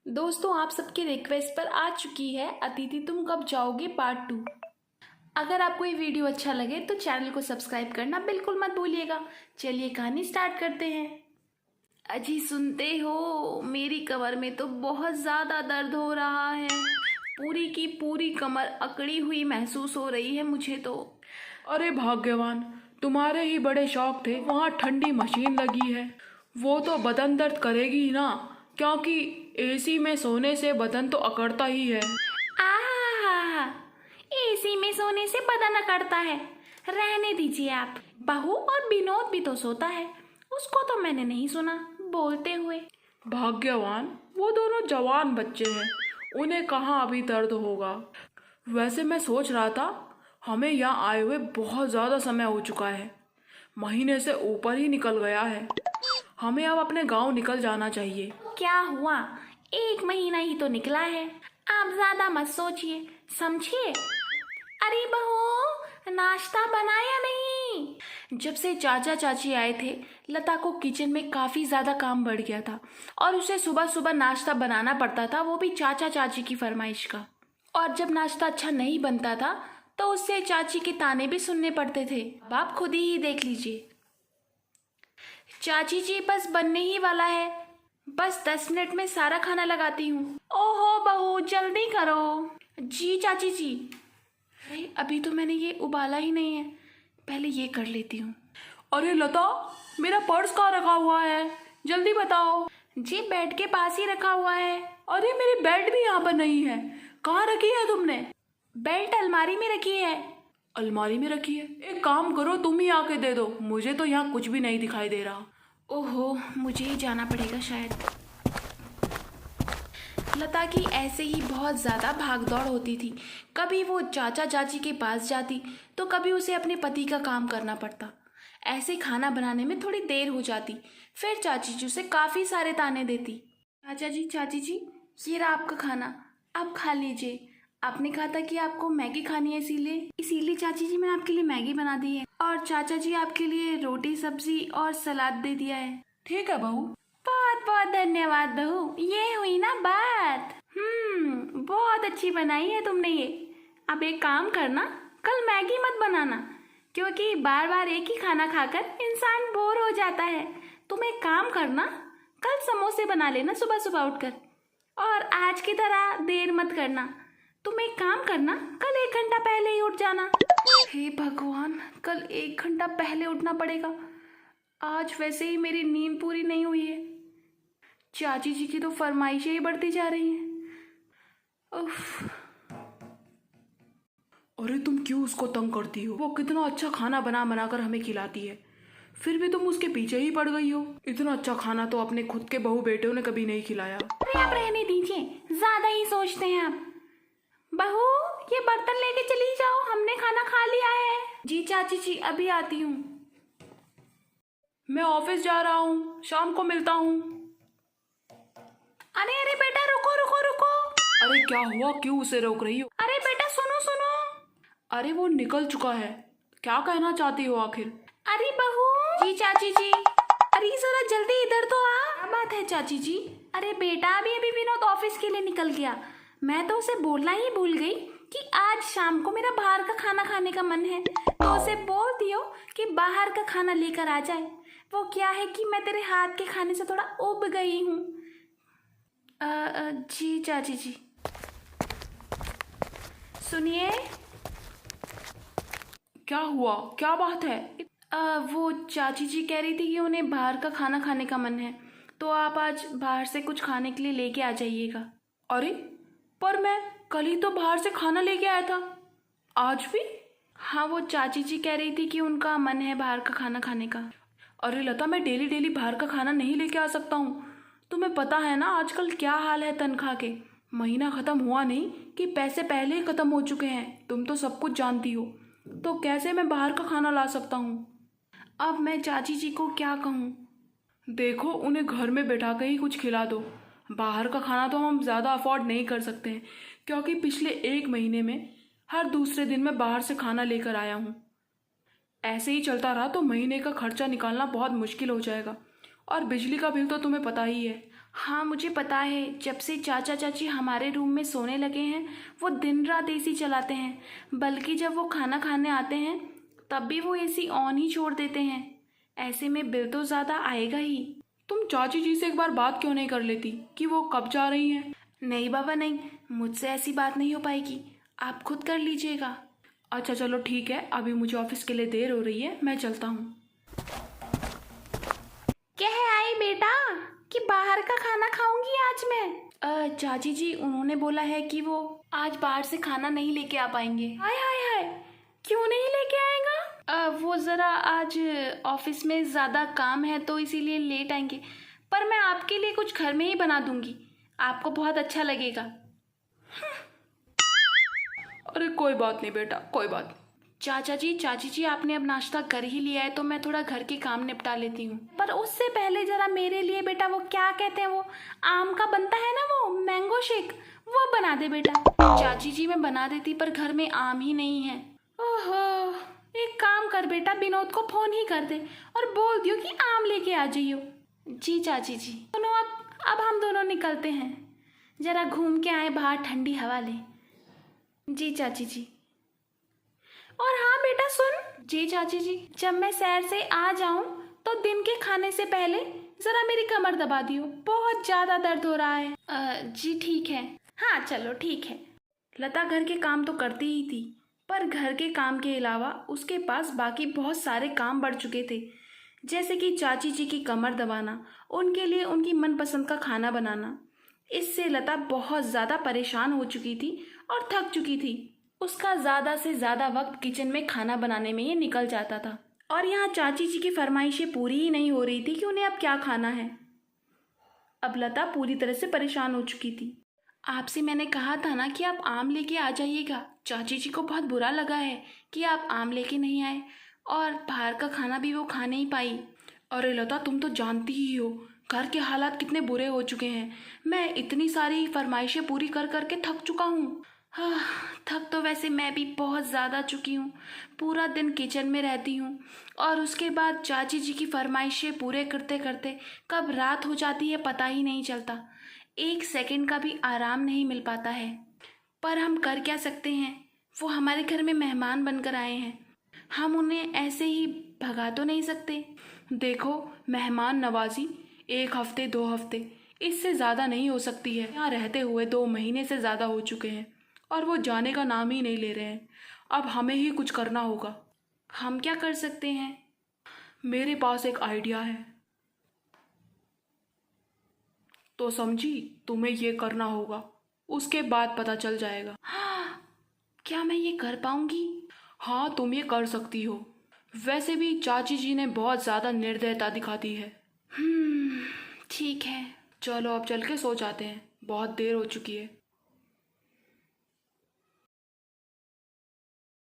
दोस्तों, आप सबके रिक्वेस्ट पर आ चुकी है अतिथि तुम कब जाओगे पार्ट 2। अगर आपको ये वीडियो अच्छा लगे तो चैनल को सब्सक्राइब करना बिल्कुल मत भूलिएगा। चलिए कहानी स्टार्ट करते हैं। अजी सुनते हो, मेरी कमर में तो बहुत ज़्यादा दर्द हो रहा है। पूरी की पूरी कमर अकड़ी हुई महसूस हो रही है मुझे तो। अरे भाग्यवान, तुम्हारे ही बड़े शौक थे। वहाँ ठंडी मशीन लगी है, वो तो बदन दर्द करेगी ही ना, क्योंकि एसी में सोने से बदन तो अकड़ता ही है। आहा, एसी में सोने से बदन अकड़ता है? रहने दीजिए आप। बहू और विनोद भी तो सोता है, उसको तो मैंने नहीं सुना बोलते हुए। भाग्यवान, वो दोनों जवान बच्चे हैं, उन्हें कहाँ अभी दर्द होगा। वैसे मैं सोच रहा था, हमें यहाँ आए हुए बहुत ज़्यादा समय हो चुका है, महीने से ऊपर ही निकल गया है। हमें अब अपने गांव निकल जाना चाहिए। क्या हुआ, 1 महीना ही तो निकला है, आप ज्यादा मत सोचिए समझिए। अरे बहू, नाश्ता बनाया नहीं? जब से चाचा चाची आए थे, लता को किचन में काफी ज्यादा काम बढ़ गया था और उसे सुबह सुबह नाश्ता बनाना पड़ता था, वो भी चाचा चाची की फरमाइश का। और जब नाश्ता अच्छा नहीं बनता था तो उससे चाची के ताने भी सुनने पड़ते थे। अब आप खुद ही देख लीजिए। चाची जी, बस बनने ही वाला है, बस 10 मिनट में सारा खाना लगाती हूँ। ओहो बहू, जल्दी करो। जी चाची जी। अरे अभी तो मैंने ये उबाला ही नहीं है, पहले ये कर लेती हूँ। अरे लता, मेरा पर्स कहाँ रखा हुआ है, जल्दी बताओ। जी बेड के पास ही रखा हुआ है। अरे मेरी बेड भी यहाँ पर नहीं है, कहाँ रखी है तुमने? बेल्ट अलमारी में रखी है। अलमारी में रखी है? एक काम करो, तुम ही आके दे दो, मुझे तो यहाँ कुछ भी नहीं दिखाई दे रहा। ओहो, मुझे ही जाना पड़ेगा शायद। लता की ऐसे ही बहुत ज़्यादा भागदौड़ होती थी। कभी वो चाचा चाची के पास जाती तो कभी उसे अपने पति का काम करना पड़ता। ऐसे खाना बनाने में थोड़ी देर हो जाती, फिर चाची जी उसे काफ़ी सारे ताने देती। चाचा जी, चाची जी, ये रहा आपका खाना, आप खा लीजिए। आपने कहा था कि आपको मैगी खानी है, इसीलिए चाची जी मैंने आपके लिए मैगी बना दी है, और चाचा जी आपके लिए रोटी सब्जी और सलाद दे दिया है। ठीक है बहू। बहुत बहुत धन्यवाद बहू, ये हुई ना बात। बहुत अच्छी बनाई है तुमने ये। अब एक काम करना, कल मैगी मत बनाना, क्योंकि बार बार एक ही खाना खाकर इंसान बोर हो जाता है। तुम एक काम करना, कल समोसे बना लेना सुबह सुबह उठकर, और आज की तरह देर मत करना। तुम एक काम करना, कल 1 घंटा पहले ही उठ जाना। हे भगवान, कल 1 घंटा पहले उठना पड़ेगा। आज वैसे ही मेरी नींद पूरी नहीं हुई है, चाची जी की तो फरमाइशें ही बढ़ती जा रही हैं। उफ। अरे तुम क्यों उसको तंग करती हो? वो कितना अच्छा खाना बना बना कर हमें खिलाती है, फिर भी तुम उसके पीछे ही पड़ गई हो। इतना अच्छा खाना तो अपने खुद के बहू बेटों ने कभी नहीं खिलाया। अरे आप रहने दीजिए, ज्यादा ही सोचते हैं आप। बहू, ये बर्तन लेके चली जाओ, हमने खाना खा लिया है। जी चाची जी, अभी आती हूँ। मैं ऑफिस जा रहा हूँ, शाम को मिलता हूँ। अरे अरे बेटा, रुको रुको रुको। अरे क्या हुआ, क्यों उसे रोक रही हो? अरे बेटा, सुनो सुनो। अरे वो निकल चुका है, क्या कहना चाहती हो आखिर? अरे बहू। जी चाची जी। अरे जरा जल्दी इधर तो आ। क्या बात है चाची जी? अरे बेटा, अभी अभी विनोद ऑफिस के लिए निकल गया, मैं तो उसे बोलना ही भूल गई कि आज शाम को मेरा बाहर का खाना खाने का मन है, तो उसे बोल दियो कि बाहर का खाना लेकर आ जाए। वो क्या है कि मैं तेरे हाथ के खाने से थोड़ा उब गई हूँ। जी चाची जी। सुनिए। क्या हुआ, क्या बात है? वो चाची जी कह रही थी कि उन्हें बाहर का खाना खाने का मन है, तो आप आज बाहर से कुछ खाने के लिए लेके आ जाइएगा। अरे पर मैं कल ही तो बाहर से खाना लेके आया था, आज भी? हाँ, वो चाची जी कह रही थी कि उनका मन है बाहर का खाना खाने का। अरे लता, मैं डेली डेली बाहर का खाना नहीं लेके आ सकता हूँ। तुम्हें पता है ना आजकल क्या हाल है तनख्वाह के। महीना ख़त्म हुआ नहीं कि पैसे पहले ही ख़त्म हो चुके हैं, तुम तो सब कुछ जानती हो। तो कैसे मैं बाहर का खाना ला सकता हूँ? अब मैं चाची जी को क्या कहूँ? देखो, उन्हें घर में बैठा के ही कुछ खिला दो। बाहर का खाना तो हम ज़्यादा अफोर्ड नहीं कर सकते हैं, क्योंकि पिछले 1 महीने में हर दूसरे दिन मैं बाहर से खाना लेकर आया हूँ। ऐसे ही चलता रहा तो महीने का खर्चा निकालना बहुत मुश्किल हो जाएगा। और बिजली का बिल तो तुम्हें पता ही है, हाँ मुझे पता है, जब से चाचा चाची हमारे रूम में सोने लगे हैं वो दिन रात एसी चलाते हैं। बल्कि जब वो खाना खाने आते हैं तब भी वो एसी ऑन ही छोड़ देते हैं। ऐसे में बिल तो ज़्यादा आएगा ही। तुम चाची जी से एक बार बात क्यों नहीं कर लेती कि वो कब जा रही हैं? नहीं बाबा नहीं, मुझसे ऐसी बात नहीं हो पाएगी, आप खुद कर लीजिएगा। अच्छा चलो ठीक है, अभी मुझे ऑफिस के लिए देर हो रही है, मैं चलता हूँ। क्या है आई बेटा कि बाहर का खाना खाऊंगी आज मैं? चाची जी उन्होंने बोला है कि वो आज बाहर से खाना नहीं लेके आ पाएंगे। हाय हाय हाय, क्यों नहीं लेके आएगा? वो ज़रा आज ऑफिस में ज़्यादा काम है तो इसीलिए लेट आएंगे। पर मैं आपके लिए कुछ घर में ही बना दूंगी, आपको बहुत अच्छा लगेगा। अरे कोई बात नहीं बेटा, कोई बात नहीं। चाचा जी चाची जी आपने अब नाश्ता कर ही लिया है तो मैं थोड़ा घर के काम निपटा लेती हूँ। पर उससे पहले जरा मेरे लिए बेटा वो क्या कहते हैं, वो आम का बनता है ना वो मैंगो शेक, वो बना दे बेटा। चाची जी मैं बना देती पर घर में आम ही नहीं है। ओहो, एक काम कर बेटा, विनोद को फोन ही कर दे और बोल दियो कि आम लेके आ जाइयो। जी चाची जी। दोनों अब हम दोनों निकलते हैं, जरा घूम के आए बाहर, ठंडी हवा ले। जी चाची जी। और हाँ बेटा सुन। जी चाची जी। जब मैं सैर से आ जाऊं तो दिन के खाने से पहले जरा मेरी कमर दबा दियो, बहुत ज्यादा दर्द हो रहा है। जी ठीक है। हाँ चलो ठीक है। लता घर के काम तो करती ही थी, पर घर के काम के अलावा उसके पास बाकी बहुत सारे काम बढ़ चुके थे, जैसे कि चाची जी की कमर दबाना, उनके लिए उनकी मनपसंद का खाना बनाना। इससे लता बहुत ज़्यादा परेशान हो चुकी थी और थक चुकी थी। उसका ज़्यादा से ज़्यादा वक्त किचन में खाना बनाने में ही निकल जाता था और यहाँ चाची जी की फरमाइशें पूरी ही नहीं हो रही थी कि उन्हें अब क्या खाना है। अब लता पूरी तरह से परेशान हो चुकी थी। आपसे मैंने कहा था ना कि आप आम लेके आ जाइएगा। चाची जी को बहुत बुरा लगा है कि आप आम लेके नहीं आए और बाहर का खाना भी वो खा नहीं पाई। अरे लता तुम तो जानती ही हो घर के हालात कितने बुरे हो चुके हैं। मैं इतनी सारी फरमाइशें पूरी कर करके थक चुका हूँ। हाँ, थक तो वैसे मैं भी बहुत ज़्यादा चुकी हूँ। पूरा दिन किचन में रहती हूँ और उसके बाद चाची जी की फरमाइशें पूरे करते करते कब रात हो जाती है पता ही नहीं चलता। एक सेकंड का भी आराम नहीं मिल पाता है। पर हम कर क्या सकते हैं, वो हमारे घर में मेहमान बनकर आए हैं, हम उन्हें ऐसे ही भगा तो नहीं सकते। देखो मेहमान नवाजी 1 हफ्ते 2 हफ्ते इससे ज़्यादा नहीं हो सकती है। यहाँ रहते हुए 2 महीने से ज़्यादा हो चुके हैं और वो जाने का नाम ही नहीं ले रहे हैं। अब हमें ही कुछ करना होगा। हम क्या कर सकते हैं? मेरे पास एक आइडिया है। तो समझी, तुम्हें ये करना होगा, उसके बाद पता चल जाएगा। हाँ, क्या मैं ये कर पाऊंगी? हाँ तुम ये कर सकती हो। वैसे भी चाची जी ने बहुत ज़्यादा निर्दयता दिखा दी है। ठीक है। चलो अब चल के सो जाते हैं, बहुत देर हो चुकी है।